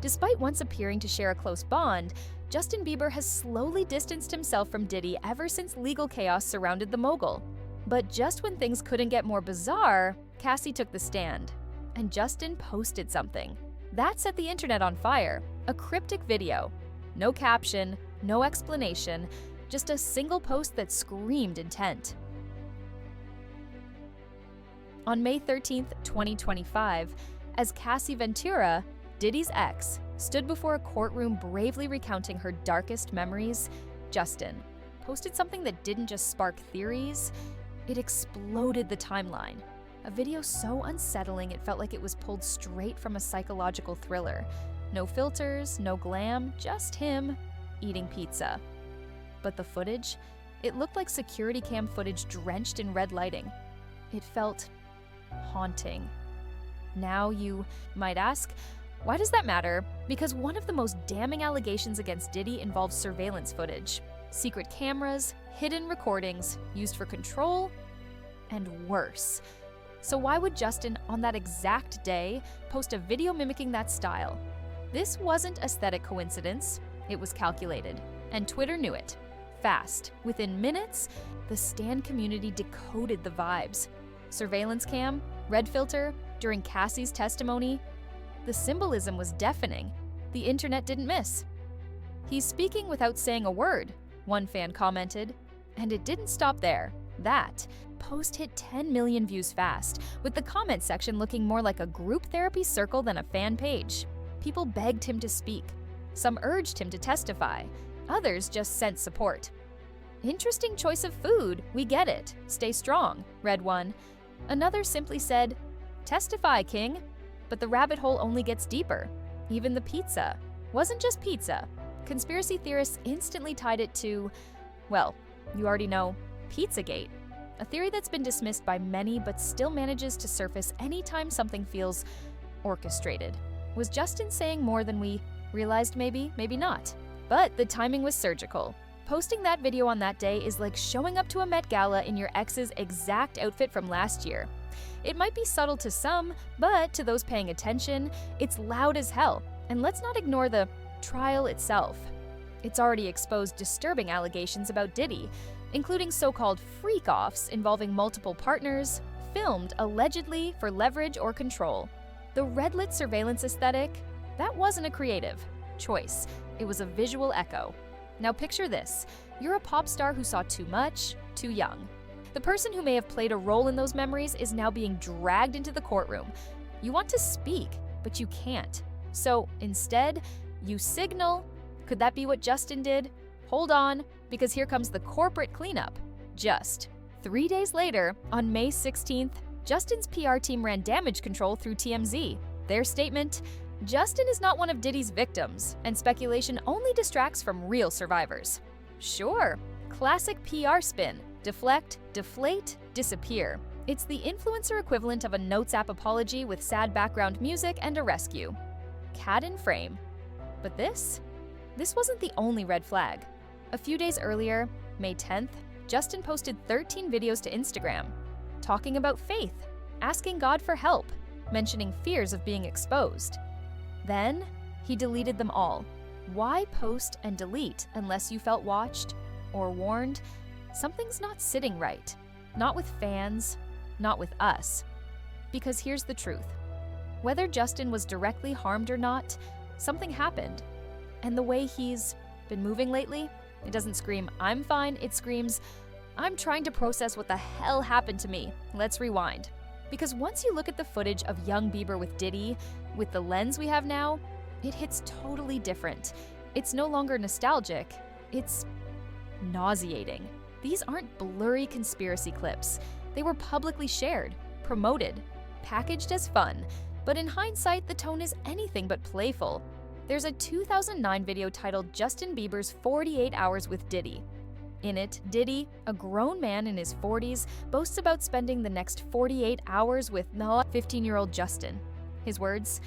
Despite once appearing to share a close bond, Justin Bieber has slowly distanced himself from Diddy ever since legal chaos surrounded the mogul. But just when things couldn't get more bizarre, Cassie took the stand. And Justin posted something. That set the internet on fire, a cryptic video. No caption, no explanation, just a single post that screamed intent. On May 13, 2025, as Cassie Ventura, Diddy's ex, stood before a courtroom bravely recounting her darkest memories, Justin posted something that didn't just spark theories, it exploded the timeline. A video so unsettling it felt like it was pulled straight from a psychological thriller. No filters, no glam, just him eating pizza. But the footage? It looked like security cam footage drenched in red lighting. It felt haunting. Now you might ask, why does that matter? Because one of the most damning allegations against Diddy involves surveillance footage. Secret cameras, hidden recordings, used for control, and worse. So why would Justin, on that exact day, post a video mimicking that style? This wasn't aesthetic coincidence, it was calculated. And Twitter knew it. Fast. Within minutes, the stan community decoded the vibes. Surveillance cam, red filter, during Cassie's testimony. The symbolism was deafening. The internet didn't miss. "He's speaking without saying a word," one fan commented. And it didn't stop there. That post hit 10 million views fast, with the comment section looking more like a group therapy circle than a fan page. People begged him to speak. Some urged him to testify. Others just sent support. "Interesting choice of food, we get it. Stay strong," read one. Another simply said, "Testify, King." But the rabbit hole only gets deeper. Even the pizza wasn't just pizza. Conspiracy theorists instantly tied it to, well, you already know, Pizzagate. A theory that's been dismissed by many but still manages to surface anytime something feels orchestrated. Was Justin saying more than we realized? Maybe not. But the timing was surgical. Posting that video on that day is like showing up to a Met Gala in your ex's exact outfit from last year. It might be subtle to some, but to those paying attention, it's loud as hell. And let's not ignore the trial itself. It's already exposed disturbing allegations about Diddy, including so-called freak-offs involving multiple partners, filmed allegedly for leverage or control. The red-lit surveillance aesthetic, that wasn't a creative choice. It was a visual echo. Now picture this. You're a pop star who saw too much, too young. The person who may have played a role in those memories is now being dragged into the courtroom. You want to speak, but you can't. So instead, you signal. Could that be what Justin did? Hold on, because here comes the corporate cleanup. Just 3 days later, on May 16th, Justin's PR team ran damage control through TMZ. Their statement, "Justin is not one of Diddy's victims, and speculation only distracts from real survivors." Sure, classic PR spin. Deflect, deflate, disappear. It's the influencer equivalent of a Notes app apology with sad background music and a rescue. Cat in frame. But this wasn't the only red flag. A few days earlier, May 10th, Justin posted 13 videos to Instagram, talking about faith, asking God for help, mentioning fears of being exposed. Then, he deleted them all. Why post and delete unless you felt watched or warned? Something's not sitting right. Not with fans, not with us. Because here's the truth. Whether Justin was directly harmed or not, something happened. And the way he's been moving lately, it doesn't scream, "I'm fine," it screams, "I'm trying to process what the hell happened to me. Let's rewind." Because once you look at the footage of young Bieber with Diddy, with the lens we have now, it hits totally different. It's no longer nostalgic, it's nauseating. These aren't blurry conspiracy clips. They were publicly shared, promoted, packaged as fun, but in hindsight, the tone is anything but playful. There's a 2009 video titled "Justin Bieber's 48 Hours with Diddy." In it, Diddy, a grown man in his 40s, boasts about spending the next 48 hours with 15-year-old Justin. His words,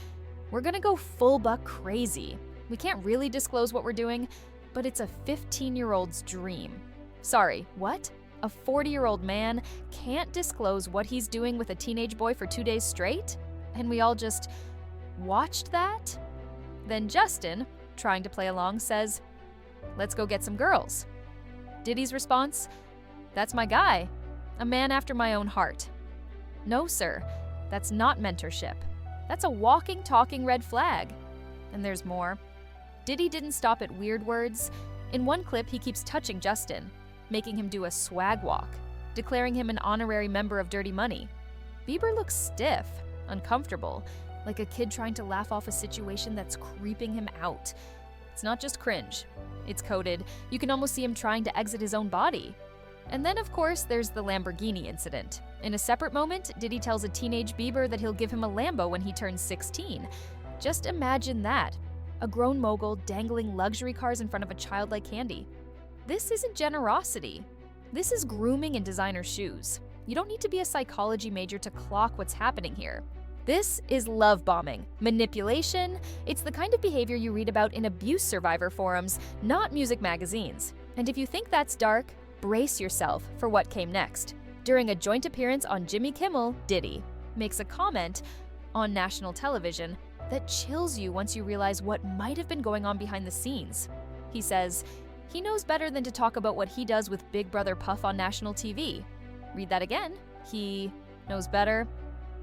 "We're gonna go full buck crazy. We can't really disclose what we're doing, but it's a 15-year-old's dream." Sorry, what? A 40-year-old man can't disclose what he's doing with a teenage boy for 2 days straight? And we all just watched that? Then Justin, trying to play along, says, "Let's go get some girls." Diddy's response, "That's my guy, a man after my own heart." No, sir, that's not mentorship. That's a walking, talking red flag. And there's more. Diddy didn't stop at weird words. In one clip, he keeps touching Justin, making him do a swag walk, declaring him an honorary member of Dirty Money. Bieber looks stiff, uncomfortable, like a kid trying to laugh off a situation that's creeping him out. It's not just cringe. It's coded. You can almost see him trying to exit his own body. And then, of course, there's the Lamborghini incident. In a separate moment, Diddy tells a teenage Bieber that he'll give him a Lambo when he turns 16. Just imagine that. A grown mogul dangling luxury cars in front of a child like candy. This isn't generosity. This is grooming in designer shoes. You don't need to be a psychology major to clock what's happening here. This is love bombing, manipulation. It's the kind of behavior you read about in abuse survivor forums, not music magazines. And if you think that's dark, brace yourself for what came next. During a joint appearance on Jimmy Kimmel, Diddy makes a comment on national television that chills you once you realize what might have been going on behind the scenes. He says, he knows better than to talk about what he does with Big Brother Puff on national TV. Read that again. He knows better.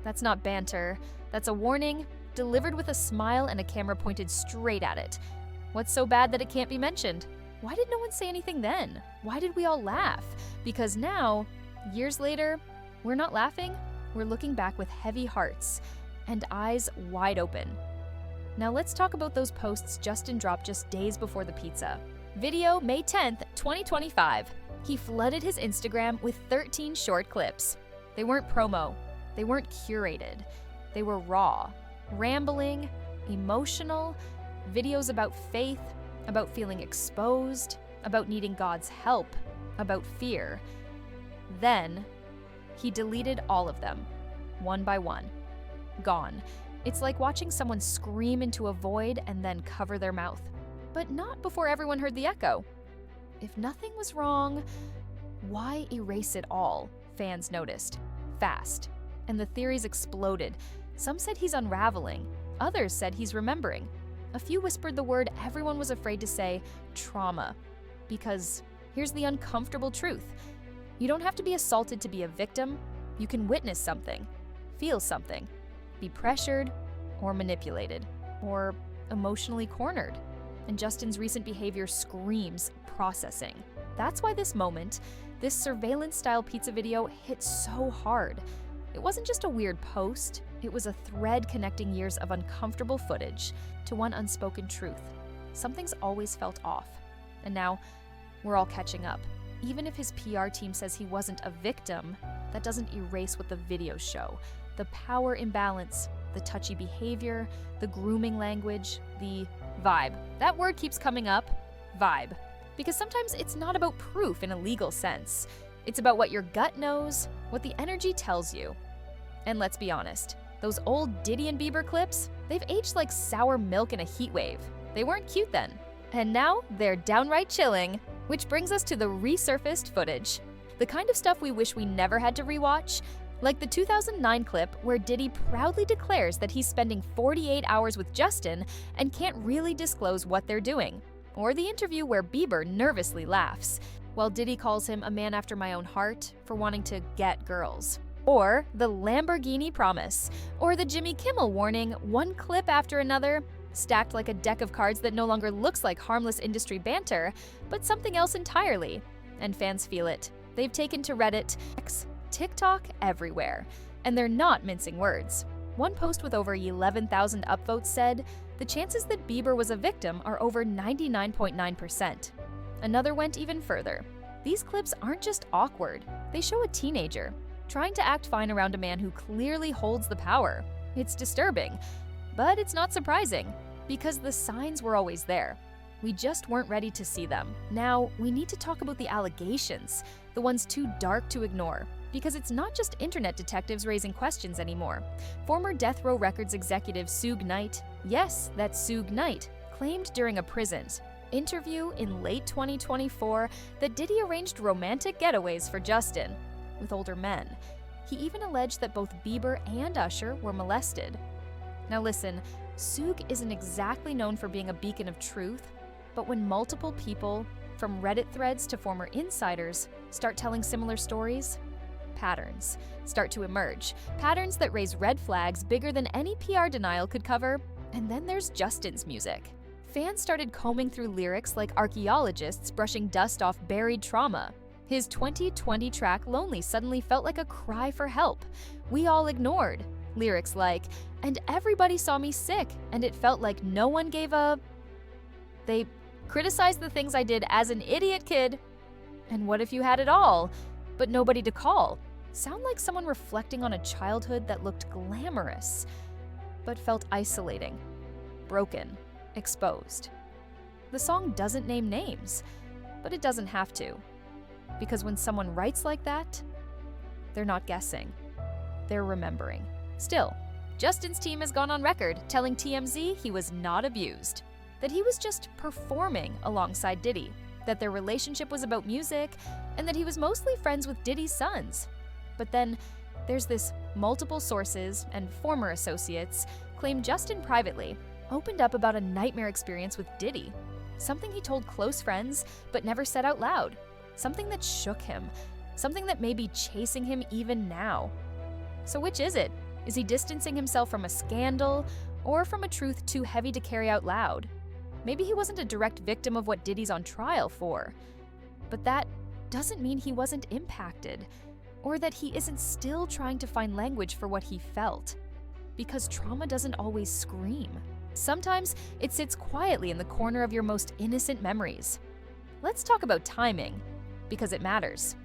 That's not banter. That's a warning, delivered with a smile and a camera pointed straight at it. What's so bad that it can't be mentioned? Why did no one say anything then? Why did we all laugh? Because now, years later, we're not laughing, we're looking back with heavy hearts and eyes wide open. Now let's talk about those posts Justin dropped just days before the pizza. Video, May 10th, 2025. He flooded his Instagram with 13 short clips. They weren't promo. They weren't curated. They were raw, rambling, emotional, videos about faith, about feeling exposed, about needing God's help, about fear. Then, he deleted all of them, one by one. Gone. It's like watching someone scream into a void and then cover their mouth. But not before everyone heard the echo. If nothing was wrong, why erase it all? Fans noticed. Fast. And the theories exploded. Some said he's unraveling. Others said he's remembering. A few whispered the word everyone was afraid to say, trauma. Because here's the uncomfortable truth. You don't have to be assaulted to be a victim. You can witness something, feel something, be pressured or manipulated or emotionally cornered. And Justin's recent behavior screams processing. That's why this moment, this surveillance-style pizza video hit so hard. It wasn't just a weird post, it was a thread connecting years of uncomfortable footage to one unspoken truth. Something's always felt off. And now, we're all catching up. Even if his PR team says he wasn't a victim, that doesn't erase what the videos show. The power imbalance, the touchy behavior, the grooming language, the vibe. That word keeps coming up, vibe. Because sometimes it's not about proof in a legal sense. It's about what your gut knows, what the energy tells you. And let's be honest, those old Diddy and Bieber clips, they've aged like sour milk in a heat wave. They weren't cute then. And now they're downright chilling, which brings us to the resurfaced footage. The kind of stuff we wish we never had to rewatch, like the 2009 clip where Diddy proudly declares that he's spending 48 hours with Justin and can't really disclose what they're doing. Or the interview where Bieber nervously laughs, while Diddy calls him a man after my own heart for wanting to get girls. Or the Lamborghini promise, or the Jimmy Kimmel warning, one clip after another, stacked like a deck of cards that no longer looks like harmless industry banter, but something else entirely. And fans feel it. They've taken to Reddit, X, TikTok, everywhere. And they're not mincing words. One post with over 11,000 upvotes said, the chances that Bieber was a victim are over 99.9%. Another went even further. These clips aren't just awkward. They show a teenager trying to act fine around a man who clearly holds the power. It's disturbing, but it's not surprising, because the signs were always there. We just weren't ready to see them. Now, we need to talk about the allegations, the ones too dark to ignore, because it's not just internet detectives raising questions anymore. Former Death Row Records executive Suge Knight, yes, that's Suge Knight, claimed during a prison interview in late 2024 that Diddy arranged romantic getaways for Justin with older men. He even alleged that both Bieber and Usher were molested. Now listen, Sook isn't exactly known for being a beacon of truth, but when multiple people, from Reddit threads to former insiders, start telling similar stories, patterns start to emerge. Patterns that raise red flags bigger than any PR denial could cover. And then there's Justin's music. Fans started combing through lyrics like archaeologists brushing dust off buried trauma. His 2020 track Lonely suddenly felt like a cry for help. We all ignored. Lyrics like, and everybody saw me sick, and it felt like no one gave a... They criticized the things I did as an idiot kid. And what if you had it all, but nobody to call? Sound like someone reflecting on a childhood that looked glamorous, but felt isolating, broken, exposed. The song doesn't name names, but it doesn't have to. Because when someone writes like that, they're not guessing, they're remembering. Still, Justin's team has gone on record telling TMZ he was not abused, that he was just performing alongside Diddy, that their relationship was about music, and that he was mostly friends with Diddy's sons. But then, there's this multiple sources and former associates claim Justin privately opened up about a nightmare experience with Diddy, something he told close friends but never said out loud, something that shook him, something that may be chasing him even now. So which is it? Is he distancing himself from a scandal or from a truth too heavy to carry out loud? Maybe he wasn't a direct victim of what Diddy's on trial for, but that doesn't mean he wasn't impacted, or that he isn't still trying to find language for what he felt. Because trauma doesn't always scream. Sometimes it sits quietly in the corner of your most innocent memories. Let's talk about timing, because it matters.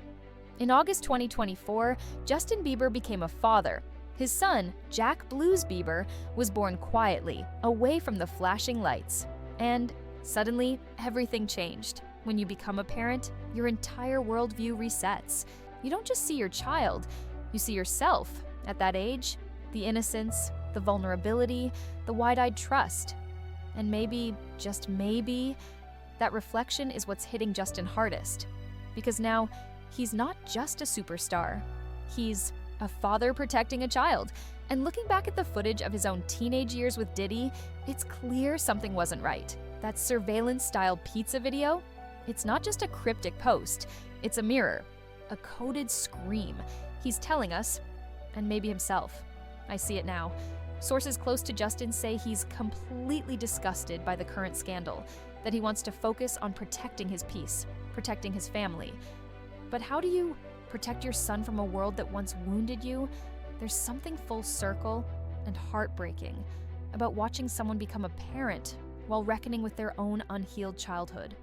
In August 2024, Justin Bieber became a father. His son, Jack Blues Bieber, was born quietly, away from the flashing lights. And suddenly, everything changed. When you become a parent, your entire worldview resets. You don't just see your child, you see yourself at that age, the innocence, the vulnerability, the wide-eyed trust. And maybe, just maybe, that reflection is what's hitting Justin hardest. Because now, he's not just a superstar. He's a father protecting a child. And looking back at the footage of his own teenage years with Diddy, it's clear something wasn't right. That surveillance-style pizza video, it's not just a cryptic post, it's a mirror. A coded scream. He's telling us, and maybe himself. I see it now. Sources close to Justin say he's completely disgusted by the current scandal, that he wants to focus on protecting his peace, protecting his family. But how do you protect your son from a world that once wounded you? There's something full circle and heartbreaking about watching someone become a parent while reckoning with their own unhealed childhood.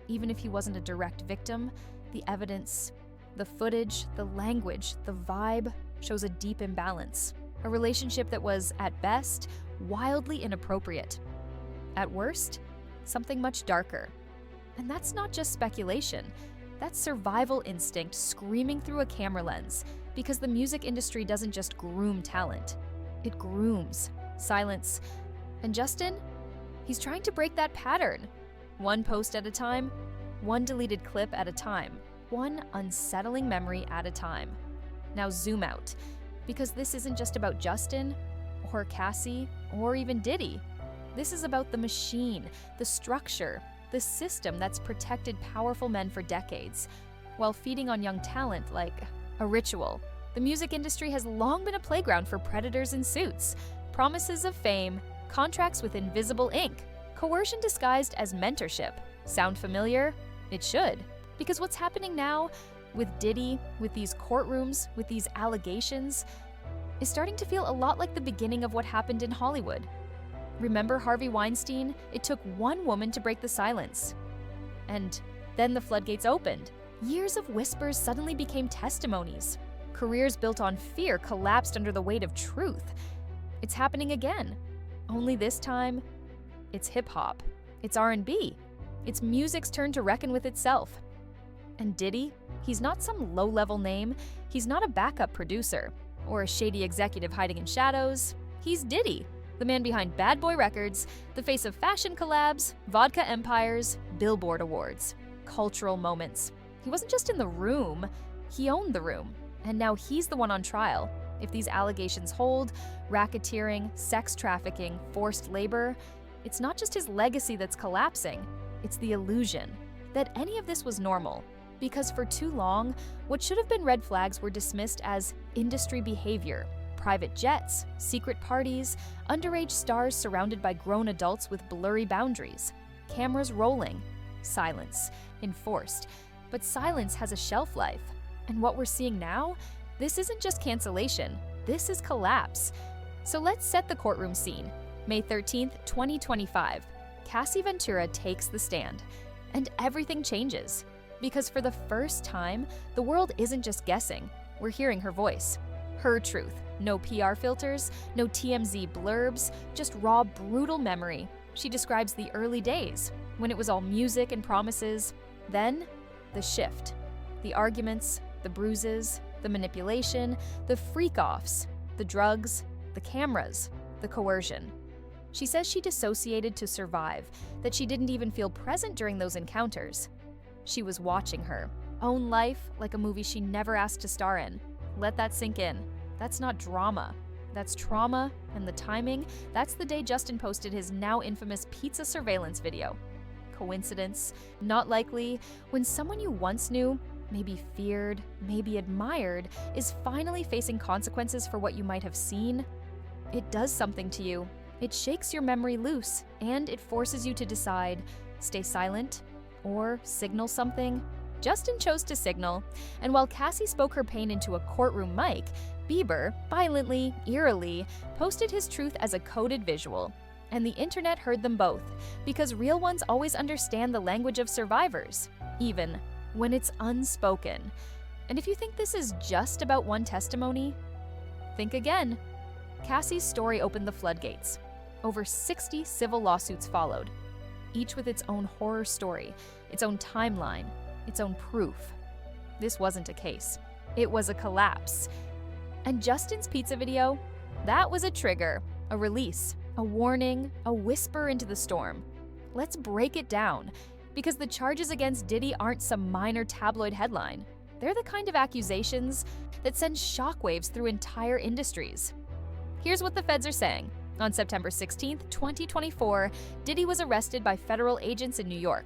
Even if he wasn't a direct victim, the evidence, the footage, the language, the vibe shows a deep imbalance. A relationship that was, at best, wildly inappropriate. At worst, something much darker. And that's not just speculation. That's survival instinct screaming through a camera lens, because the music industry doesn't just groom talent. It grooms silence. And Justin, he's trying to break that pattern. One post at a time, one deleted clip at a time. One unsettling memory at a time. Now zoom out, because this isn't just about Justin, or Cassie, or even Diddy. This is about the machine, the structure, the system that's protected powerful men for decades, while feeding on young talent like a ritual. The music industry has long been a playground for predators in suits, promises of fame, contracts with invisible ink, coercion disguised as mentorship. Sound familiar? It should. Because what's happening now, with Diddy, with these courtrooms, with these allegations, is starting to feel a lot like the beginning of what happened in Hollywood. Remember Harvey Weinstein? It took one woman to break the silence. And then the floodgates opened. Years of whispers suddenly became testimonies. Careers built on fear collapsed under the weight of truth. It's happening again. Only this time, it's hip-hop. It's R&B. It's music's turn to reckon with itself. And Diddy, he's not some low-level name. He's not a backup producer or a shady executive hiding in shadows. He's Diddy, the man behind Bad Boy Records, the face of fashion collabs, vodka empires, Billboard awards, cultural moments. He wasn't just in the room, he owned the room. And now he's the one on trial. If these allegations hold, racketeering, sex trafficking, forced labor, it's not just his legacy that's collapsing, it's the illusion that any of this was normal. Because for too long, what should have been red flags were dismissed as industry behavior. Private jets, secret parties, underage stars surrounded by grown adults with blurry boundaries, cameras rolling, silence, enforced. But silence has a shelf life. And what we're seeing now? This isn't just cancellation, this is collapse. So let's set the courtroom scene. May 13th, 2025. Cassie Ventura takes the stand. And everything changes. Because for the first time, the world isn't just guessing, we're hearing her voice. Her truth. No PR filters, no TMZ blurbs, just raw, brutal memory. She describes the early days, when it was all music and promises. Then, the shift. The arguments, the bruises, the manipulation, the freak-offs, the drugs, the cameras, the coercion. She says she dissociated to survive, that she didn't even feel present during those encounters. She was watching her own life like a movie she never asked to star in. Let that sink in. That's not drama. That's trauma, and the timing, that's the day Justin posted his now infamous pizza surveillance video. Coincidence? Not likely. When someone you once knew, maybe feared, maybe admired, is finally facing consequences for what you might have seen, it does something to you. It shakes your memory loose, and it forces you to decide, stay silent or signal something. Justin chose to signal, and while Cassie spoke her pain into a courtroom mic, Bieber, violently, eerily, posted his truth as a coded visual. And the internet heard them both, because real ones always understand the language of survivors, even when it's unspoken. And if you think this is just about one testimony, think again. Cassie's story opened the floodgates. Over 60 civil lawsuits followed, each with its own horror story, its own timeline, its own proof. This wasn't a case. It was a collapse. And Justin's pizza video, that was a trigger, a release, a warning, a whisper into the storm. Let's break it down, because the charges against Diddy aren't some minor tabloid headline. They're the kind of accusations that send shockwaves through entire industries. Here's what the feds are saying. On September 16th, 2024, Diddy was arrested by federal agents in New York.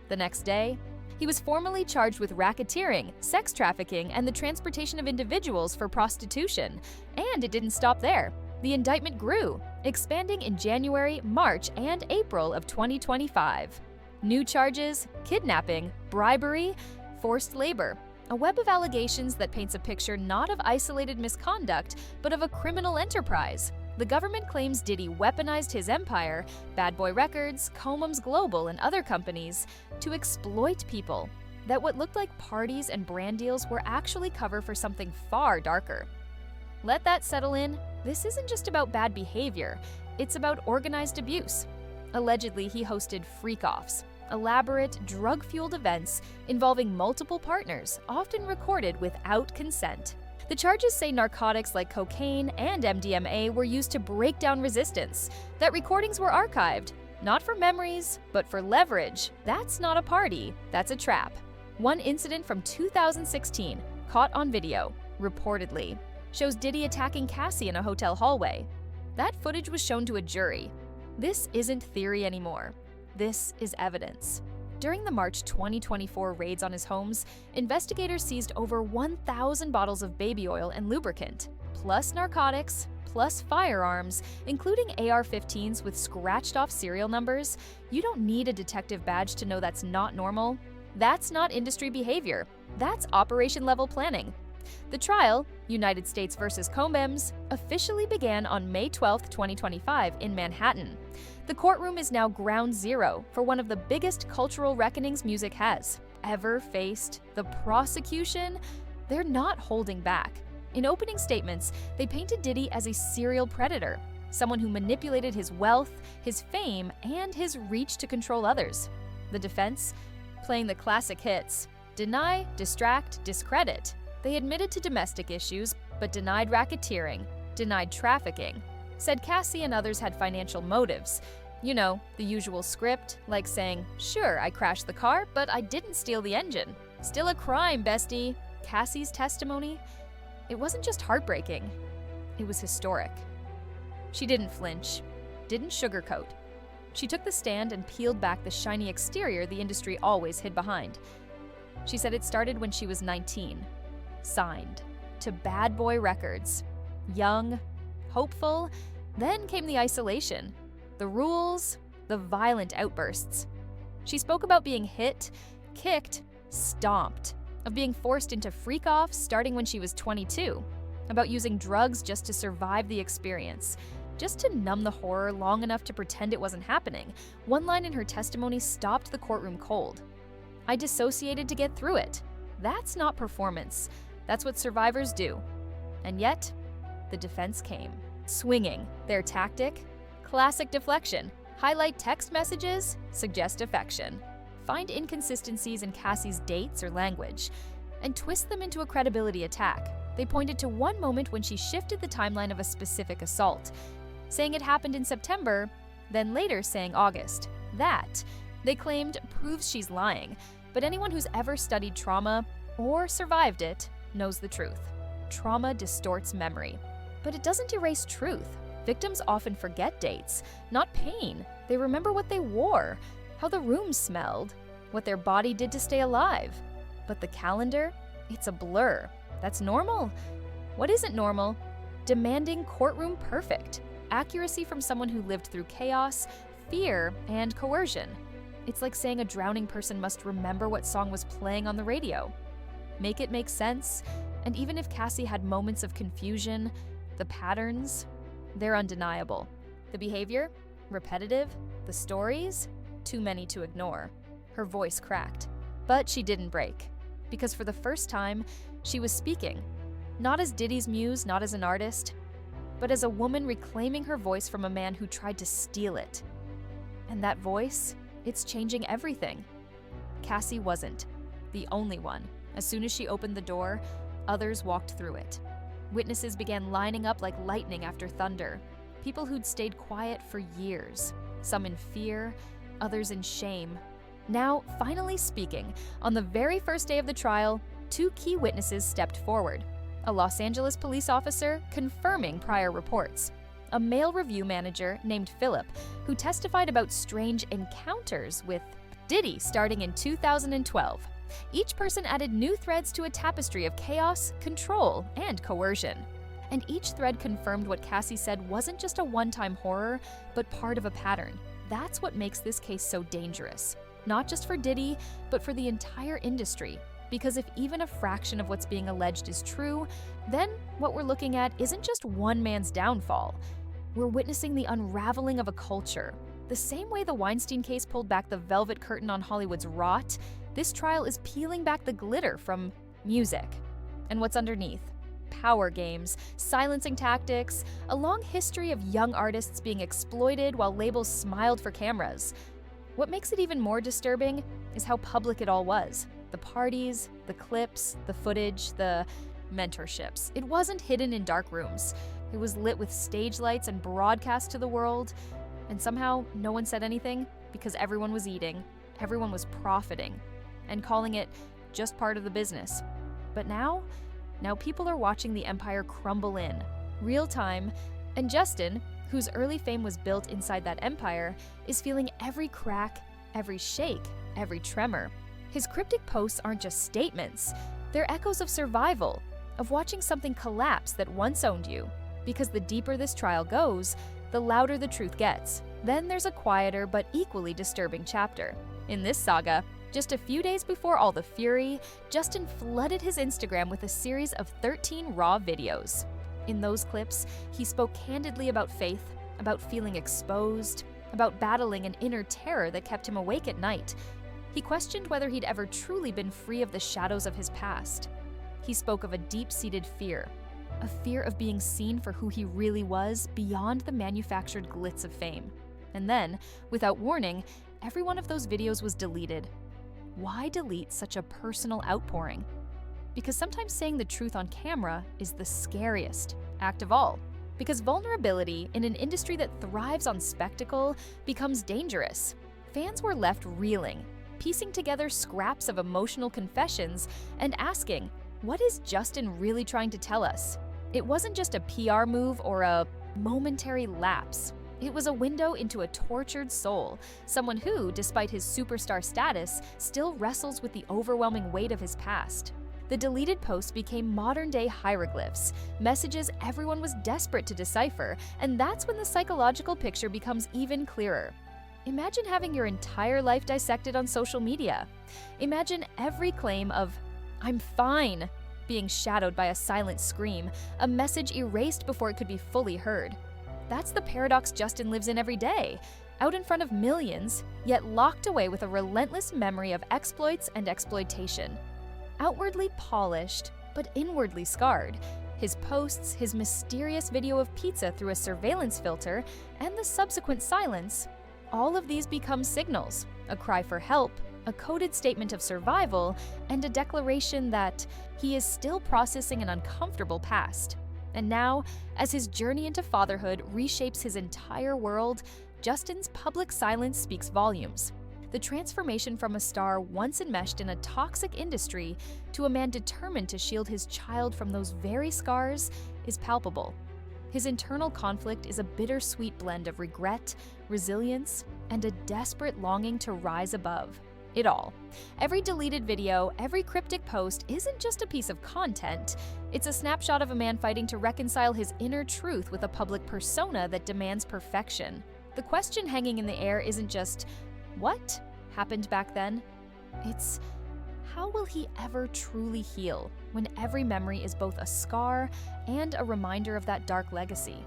The next day, he was formally charged with racketeering, sex trafficking, and the transportation of individuals for prostitution. And it didn't stop there. The indictment grew, expanding in January, March, and April of 2025. New charges: kidnapping, bribery, forced labor. A web of allegations that paints a picture not of isolated misconduct, but of a criminal enterprise. The government claims Diddy weaponized his empire, Bad Boy Records, Combs Global, and other companies, to exploit people. That what looked like parties and brand deals were actually cover for something far darker. Let that settle in. This isn't just about bad behavior, it's about organized abuse. Allegedly, he hosted freak-offs, elaborate, drug-fueled events involving multiple partners, often recorded without consent. The charges say narcotics like cocaine and MDMA were used to break down resistance, that recordings were archived, not for memories, but for leverage. That's not a party, that's a trap. One incident from 2016, caught on video, reportedly, shows Diddy attacking Cassie in a hotel hallway. That footage was shown to a jury. This isn't theory anymore. This is evidence. During the March 2024 raids on his homes, investigators seized over 1,000 bottles of baby oil and lubricant, plus narcotics, plus firearms, including AR-15s with scratched-off serial numbers. You don't need a detective badge to know that's not normal. That's not industry behavior. That's operation-level planning. The trial, United States versus Combs, officially began on May 12, 2025 in Manhattan. The courtroom is now ground zero for one of the biggest cultural reckonings music has ever faced. The prosecution, they're not holding back. In opening statements, they painted Diddy as a serial predator, someone who manipulated his wealth, his fame, and his reach to control others. The defense, playing the classic hits, deny, distract, discredit. They admitted to domestic issues, but denied racketeering, denied trafficking, said Cassie and others had financial motives. You know, the usual script, like saying, sure, I crashed the car, but I didn't steal the engine. Still a crime, bestie. Cassie's testimony? It wasn't just heartbreaking. It was historic. She didn't flinch, didn't sugarcoat. She took the stand and peeled back the shiny exterior the industry always hid behind. She said it started when she was 19, signed to Bad Boy Records. Young, hopeful, then came the isolation, the rules, the violent outbursts. She spoke about being hit, kicked, stomped, of being forced into freak-offs starting when she was 22, about using drugs just to survive the experience, just to numb the horror long enough to pretend it wasn't happening. One line in her testimony stopped the courtroom cold. "I dissociated to get through it. That's not performance. That's what survivors do." And yet, the defense came, swinging their tactic, classic deflection, highlight text messages, suggest affection, find inconsistencies in Cassie's dates or language, and twist them into a credibility attack. They pointed to one moment when she shifted the timeline of a specific assault, saying it happened in September, then later saying August. That, they claimed, proves she's lying, but anyone who's ever studied trauma or survived it knows the truth. Trauma distorts memory, but it doesn't erase truth. Victims often forget dates, not pain. They remember what they wore, how the room smelled, what their body did to stay alive. But the calendar, it's a blur. That's normal. What isn't normal? Demanding courtroom perfect. Accuracy from someone who lived through chaos, fear, and coercion. It's like saying a drowning person must remember what song was playing on the radio. Make it make sense, and even if Cassie had moments of confusion, the patterns, they're undeniable. The behavior, repetitive. The stories, too many to ignore. Her voice cracked, but she didn't break, because for the first time, she was speaking, not as Diddy's muse, not as an artist, but as a woman reclaiming her voice from a man who tried to steal it. And that voice, it's changing everything. Cassie wasn't the only one. As soon as she opened the door, others walked through it. Witnesses began lining up like lightning after thunder. People who'd stayed quiet for years, some in fear, others in shame. Now, finally speaking, on the very first day of the trial, two key witnesses stepped forward. A Los Angeles police officer confirming prior reports. A male review manager named Philip, who testified about strange encounters with Diddy starting in 2012. Each person added new threads to a tapestry of chaos, control, and coercion. And each thread confirmed what Cassie said wasn't just a one-time horror, but part of a pattern. That's what makes this case so dangerous. Not just for Diddy, but for the entire industry. Because if even a fraction of what's being alleged is true, then what we're looking at isn't just one man's downfall. We're witnessing the unraveling of a culture. The same way the Weinstein case pulled back the velvet curtain on Hollywood's rot, this trial is peeling back the glitter from music. And what's underneath? Power games, silencing tactics, a long history of young artists being exploited while labels smiled for cameras. What makes it even more disturbing is how public it all was. The parties, the clips, the footage, the mentorships. It wasn't hidden in dark rooms. It was lit with stage lights and broadcast to the world. And somehow, no one said anything because everyone was eating, everyone was profiting, and calling it just part of the business. But now people are watching the empire crumble in, real time, and Justin, whose early fame was built inside that empire, is feeling every crack, every shake, every tremor. His cryptic posts aren't just statements, they're echoes of survival, of watching something collapse that once owned you. Because the deeper this trial goes, the louder the truth gets. Then there's a quieter but equally disturbing chapter. In this saga, just a few days before all the fury, Justin flooded his Instagram with a series of 13 raw videos. In those clips, he spoke candidly about faith, about feeling exposed, about battling an inner terror that kept him awake at night. He questioned whether he'd ever truly been free of the shadows of his past. He spoke of a deep-seated fear, a fear of being seen for who he really was beyond the manufactured glitz of fame. And then, without warning, every one of those videos was deleted. Why delete such a personal outpouring? Because sometimes saying the truth on camera is the scariest act of all. Because vulnerability in an industry that thrives on spectacle becomes dangerous. Fans were left reeling, piecing together scraps of emotional confessions and asking, what is Justin really trying to tell us? It wasn't just a PR move or a momentary lapse. It was a window into a tortured soul, someone who, despite his superstar status, still wrestles with the overwhelming weight of his past. The deleted posts became modern-day hieroglyphs, messages everyone was desperate to decipher, and that's when the psychological picture becomes even clearer. Imagine having your entire life dissected on social media. Imagine every claim of, "I'm fine," being shadowed by a silent scream, a message erased before it could be fully heard. That's the paradox Justin lives in every day, out in front of millions, yet locked away with a relentless memory of exploits and exploitation. Outwardly polished, but inwardly scarred, his posts, his mysterious video of pizza through a surveillance filter, and the subsequent silence, all of these become signals, a cry for help, a coded statement of survival, and a declaration that he is still processing an uncomfortable past. And now, as his journey into fatherhood reshapes his entire world, Justin's public silence speaks volumes. The transformation from a star once enmeshed in a toxic industry to a man determined to shield his child from those very scars is palpable. His internal conflict is a bittersweet blend of regret, resilience, and a desperate longing to rise above it all. Every deleted video, every cryptic post isn't just a piece of content. It's a snapshot of a man fighting to reconcile his inner truth with a public persona that demands perfection. The question hanging in the air isn't just, what happened back then? It's, how will he ever truly heal when every memory is both a scar and a reminder of that dark legacy?